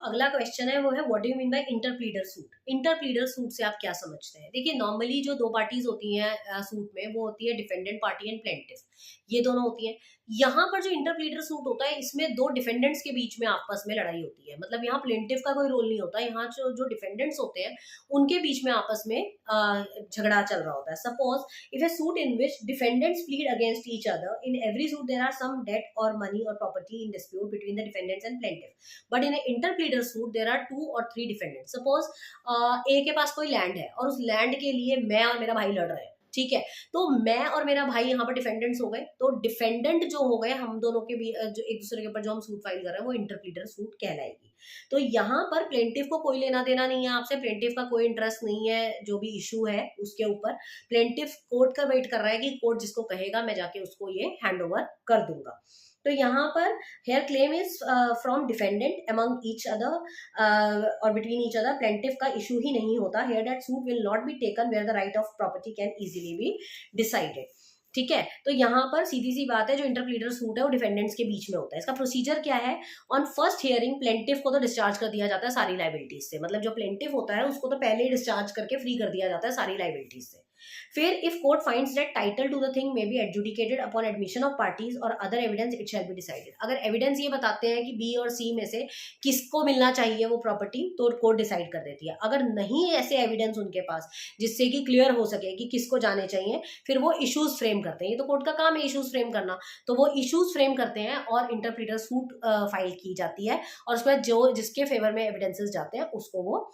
अगला क्वेश्चन है वो है what do you mean by interpleader suit. Interpleader suit से आप क्या समझते हैं? देखिए नॉर्मली जो दो पार्टीज होती हैं सूट में वो होती है डिफेंडेंट पार्टी एंड प्लेंटिफ, ये दोनों होती हैं। यहाँ पर जो इंटरप्लीडर सूट होता है इसमें दो डिफेंडेंट्स के बीच में आपस में लड़ाई होती है, मतलब यहाँ प्लेंटिफ का कोई रोल नहीं होता, यहाँ जो डिफेंडेंट्स होते हैं उनके बीच में आपस में झगड़ा चल रहा होता है। Suppose if a suit in which defendants plead against each other, in every suit there are some debt और मनी और property in dispute between the defendants and plaintiff, but in interpleader suit there are 2 और 3 defendant. Suppose ए के पास कोई land है और उस land के लिए मैं और मेरा भाई लड़ रहे हैं, ठीक है, तो मैं और मेरा भाई यहाँ पर डिफेंडेंट्स हो गए, तो डिफेंडेंट जो हो गए हम दोनों के भी जो एक दूसरे के ऊपर जो हम सूट फाइल कर रहे हैं वो इंटरप्लीडर सूट कहलाएगी। तो यहाँ पर प्लेंटिफ को कोई लेना देना नहीं है आपसे, प्लेंटिफ का कोई इंटरेस्ट नहीं है जो भी इशू है उसके ऊपर। प्लेंटिफ कोर्ट का वेट कर रहा है कि कोर्ट जिसको कहेगा मैं जाके उसको ये हैंड ओवर कर दूंगा। तो यहाँ पर here claim is from defendant among each other और बिटवीन ईच अदर। प्लेंटिफ का इशू ही नहीं होता। Here that suit will not be taken where the right of property can easily be decided, ठीक है। तो यहाँ पर सीधी सी बात है, जो इंटरप्लीडर सूट है वो डिफेंडेंट्स के बीच में होता है। इसका प्रोसीजर क्या है? ऑन फर्स्ट हियरिंग प्लेंटिफ को तो डिस्चार्ज कर दिया जाता है सारी लाइबिलिटीज से, मतलब जो प्लेंटिफ होता है उसको तो पहले ही डिस्चार्ज करके फ्री कर दिया जाता है सारी लाइबिलिटीज से। फिर if court finds that title to the thing may be adjudicated upon admission of parties और other evidence it shall be decided. अगर एविडेंस ये बताते हैं कि बी और सी में से किसको मिलना चाहिए वो प्रॉपर्टी, तो कोर्ट डिसाइड कर देती है। अगर नहीं ऐसे एविडेंस उनके पास जिससे कि क्लियर हो सके कि किसको जाने चाहिए, फिर वो इश्यूज फ्रेम करते हैं। ये तो कोर्ट का काम है इश्यूज फ्रेम करना, तो वो इश्यूज फ्रेम करते हैं और इंटरप्रीटर सूट फाइल की जाती है और उसके बाद जो जिसके फेवर में एविडेंसेस जाते हैं उसको वो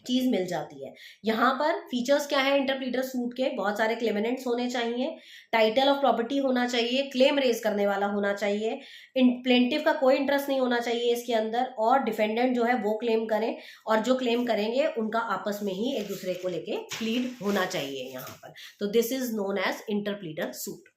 चीज मिल जाती है। यहाँ पर फीचर्स क्या है इंटरप्लीडर सूट के? बहुत सारे क्लेमेनेंट्स होने चाहिए, टाइटल ऑफ प्रॉपर्टी होना चाहिए, क्लेम रेज करने वाला होना चाहिए, प्लेंटिफ का कोई इंटरेस्ट नहीं होना चाहिए इसके अंदर, और डिफेंडेंट जो है वो क्लेम करें और जो क्लेम करेंगे उनका आपस में ही एक दूसरे को लेके प्लीड होना चाहिए यहाँ पर। तो this is known as interpleader suit.